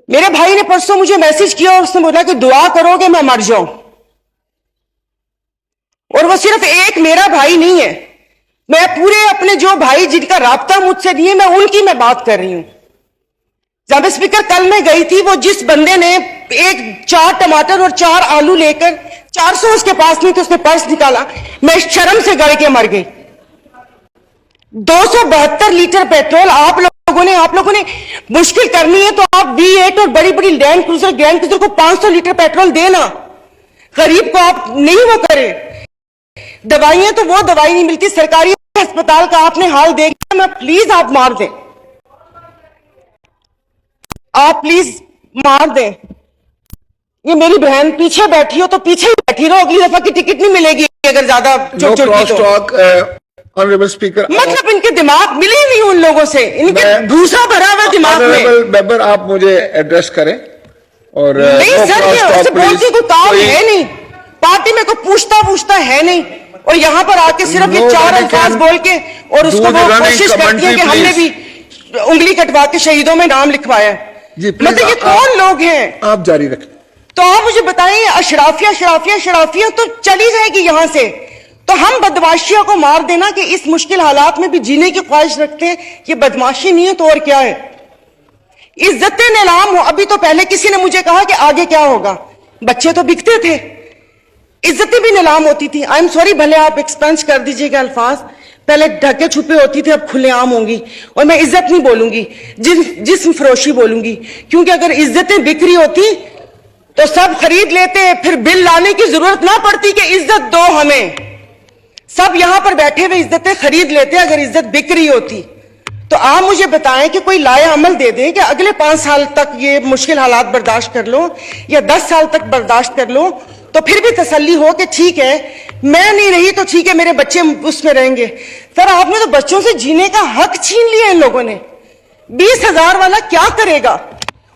میرے بھائی نے پرسوں مجھے میسج کیا اور اس نے بولا کہ دعا کرو کہ میں مر جاؤں. اور وہ صرف ایک میرا بھائی نہیں ہے, میں پورے اپنے جو بھائی جن کا رابطہ مجھ سے نہیں ہے میں ان کی میں بات کر رہی ہوں. جناب اسپیکر کل میں گئی تھی, وہ جس بندے نے 4 ٹماٹر اور 4 آلو لے کر 400 اس کے پاس نہیں تو اس نے پرس نکالا, میں شرم سے گڑ کے مر گئی. 272 لیٹر پیٹرول آپ لوگوں نے مشکل کرنی ہے تو آپ V8 اور بڑی بڑی لینڈ کروزر کو 500 لیٹر پیٹرول دینا, غریب کو آپ نہیں وہ کریں. دوائیاں تو وہ دوائی نہیں ملتی, سرکاری ہسپتال کا آپ نے حال دیکھا. میں پلیز آپ مار دیں, آپ پلیز مار دیں. یہ میری بہن پیچھے بیٹھی ہو تو پیچھے ہی بیٹھی رہو, اگلی دفعہ کی ٹکٹ نہیں ملے گی اگر زیادہ چوٹ چوٹ کی تو. مطلب ان کے دماغ ملے نہیں ان لوگوں سے, ان کے دوسرا بھرا ہوا دماغ میں. ممبر آپ مجھے ایڈریس کریں. اور نہیں سر, یہ اس سے بولتی کوئی کام ہے نہیں, پارٹی میں کوئی پوچھتا ہے نہیں, اور یہاں پر آ کے صرف یہ 4 الفاظ بول کے اور اس کو وہ کوشش کرتی ہے کہ ہم نے بھی انگلی کٹوا کے شہیدوں میں نام لکھوایا ہے. مطلب یہ کون لوگ ہیں؟ آپ جاری رکھیں. تو آپ مجھے بتائیں, اشرافیہ تو چلی جائے گی یہاں سے, تو ہم بدماشیوں کو مار دینا کہ اس مشکل حالات میں بھی جینے کی خواہش رکھتے ہیں, یہ بدماشی نہیں ہے تو اور کیا ہے؟ عزت نیلام ہو. ابھی تو پہلے کسی نے مجھے کہا کہ آگے کیا ہوگا, بچے تو بکتے تھے, عزتیں بھی نیلام ہوتی تھی. آئی ایم سوری, بھلے آپ ایکسپنس کر دیجئے گا الفاظ, پہلے ڈھکے چھپے ہوتی تھے, اب کھلے عام ہوں گی. اور میں عزت نہیں بولوں گی, جسم فروشی بولوں گی, کیونکہ اگر عزتیں بکری ہوتی تو سب خرید لیتے, پھر بل لانے کی ضرورت نہ پڑتی کہ عزت دو ہمیں. سب یہاں پر بیٹھے ہوئے عزتیں خرید لیتے اگر عزت بک رہی ہوتی. تو آپ مجھے بتائیں کہ کوئی لائے عمل دے دیں کہ اگلے 5 سال تک یہ مشکل حالات برداشت کر لو, یا 10 سال تک برداشت کر لو, تو پھر بھی تسلی ہو کہ ٹھیک ہے میں نہیں رہی تو ٹھیک ہے میرے بچے اس میں رہیں گے. سر آپ نے تو بچوں سے جینے کا حق چھین لیا ان لوگوں نے. 20,000 والا کیا کرے گا؟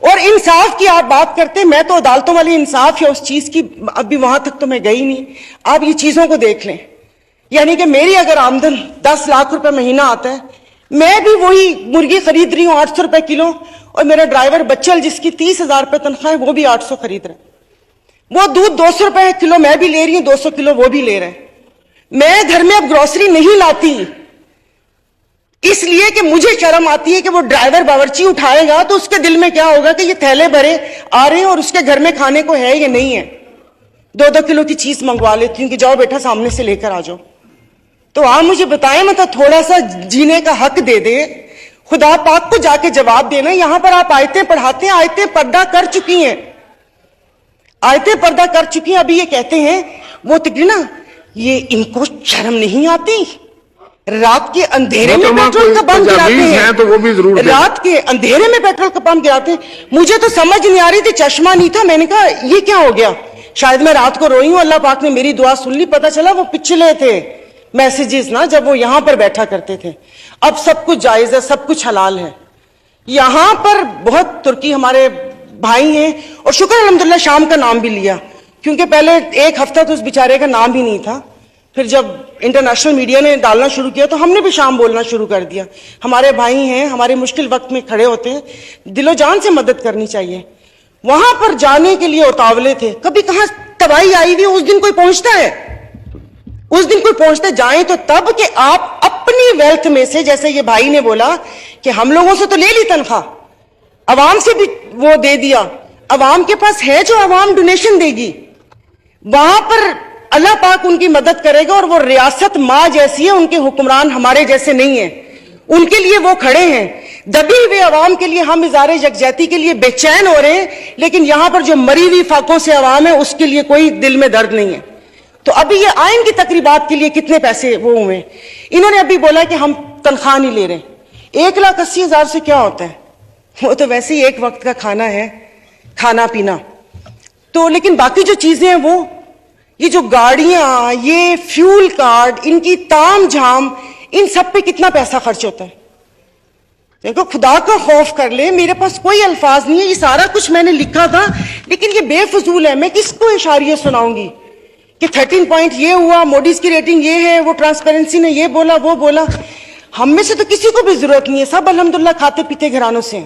اور انصاف کی آپ بات کرتے, میں تو عدالتوں والی انصاف یا اس چیز کی ابھی وہاں تک تو میں گئی نہیں. آپ یہ چیزوں کو دیکھ لیں, یعنی کہ میری اگر آمدن 10 لاکھ روپے مہینہ آتا ہے, میں بھی وہی مرغی خرید رہی ہوں 800 روپے کلو, اور میرا ڈرائیور بچل جس کی 30,000 روپے تنخواہ ہے وہ بھی 800 خرید رہا ہے. وہ دودھ 200 روپے کلو میں بھی لے رہی ہوں, 200 کلو وہ بھی لے رہے ہیں. میں گھر میں اب گروسری نہیں لاتی اس لیے کہ مجھے شرم آتی ہے کہ وہ ڈرائیور باورچی اٹھائے گا تو اس کے دل میں کیا ہوگا کہ یہ تھیلے بھرے آ رہے ہیں اور اس کے گھر میں کھانے کو ہے یا نہیں ہے. 2-2 کلو کی چیز منگوا لیتی ہوں کہ جاؤ بیٹا سامنے سے لے کر آ جاؤ. تو آپ مجھے بتائیں, مطلب تھوڑا سا جینے کا حق دے دے, خدا پاک کو جا کے جواب دینا. یہاں پر آپ آیتیں پڑھاتے ہیں, آیتیں پردہ کر چکی ہیں, ابھی یہ کہتے ہیں وہ تکری نا, یہ ان کو شرم نہیں آتی, رات کے اندھیرے میں پیٹرول کا پمپ گراتے ہیں, تو وہ بھی ضرور رات کے اندھیرے میں پیٹرول کا پمپ گراتے ہیں. مجھے تو سمجھ نہیں آ رہی تھی, چشمہ نہیں تھا, میں نے کہا یہ کیا ہو گیا, شاید میں رات کو روئی ہوں, اللہ پاک نے میری دعا سن لی. پتا چلا وہ پچھلے تھے میسیجز نا, جب وہ یہاں پر بیٹھا کرتے تھے. اب سب کچھ جائز ہے, سب کچھ حلال ہے. یہاں پر بہت ترکی ہمارے بھائی ہیں, اور شکر الحمدللہ شام کا نام بھی لیا, کیونکہ پہلے 1 ہفتہ تو اس بیچارے کا نام ہی نہیں تھا. پھر جب انٹرنیشنل میڈیا نے ڈالنا شروع کیا تو ہم نے بھی شام بولنا شروع کر دیا. ہمارے بھائی ہیں, ہمارے مشکل وقت میں کھڑے ہوتے ہیں, دل و جان سے مدد کرنی چاہیے. وہاں پر جانے کے لیے اتاولے تھے, کبھی کہاں تباہی آئی ہوئی اس دن کوئی پہنچتا ہے, جائیں تو تب کہ آپ اپنی ویلتھ میں سے, جیسے یہ بھائی نے بولا کہ ہم لوگوں سے تو لے لی تنخواہ, عوام سے بھی وہ دے دیا, عوام کے پاس ہے جو عوام ڈونیشن دے گی, وہاں پر اللہ پاک ان کی مدد کرے گا. اور وہ ریاست ماں جیسی ہے, ان کے حکمران ہمارے جیسے نہیں ہیں, ان کے لیے وہ کھڑے ہیں. دبی ہوئے عوام کے لیے ہم اظہار یکجہتی کے لیے بے چین ہو رہے ہیں, لیکن یہاں پر جو مری ہوئی فاقوں سے عوام ہے اس کے لیے کوئی دل میں درد نہیں ہے. تو ابھی یہ آئین کی تقریبات کے لیے کتنے پیسے وہ ہوئے, انہوں نے ابھی بولا کہ ہم تنخواہ نہیں لے رہے. 1,80,000 سے کیا ہوتا ہے, وہ تو ویسے ہی ایک وقت کا کھانا ہے, کھانا پینا. تو لیکن باقی جو چیزیں ہیں وہ, یہ جو گاڑیاں, یہ فیول کارڈ, ان کی تام جھام, ان سب پہ کتنا پیسہ خرچ ہوتا ہے. دیکھو خدا کا خوف کر لے, میرے پاس کوئی الفاظ نہیں ہے, یہ سارا کچھ میں نے لکھا تھا لیکن یہ بے فضول ہے. میں کس کو اشاریہ سناؤں گی کہ 13 پوائنٹ یہ ہوا, موڈیز کی ریٹنگ یہ ہے, وہ ٹرانسپیرنسی نے یہ بولا وہ بولا. ہم میں سے تو کسی کو بھی ضرورت نہیں ہے, سب الحمدللہ کھاتے پیتے گھرانوں سے ہیں,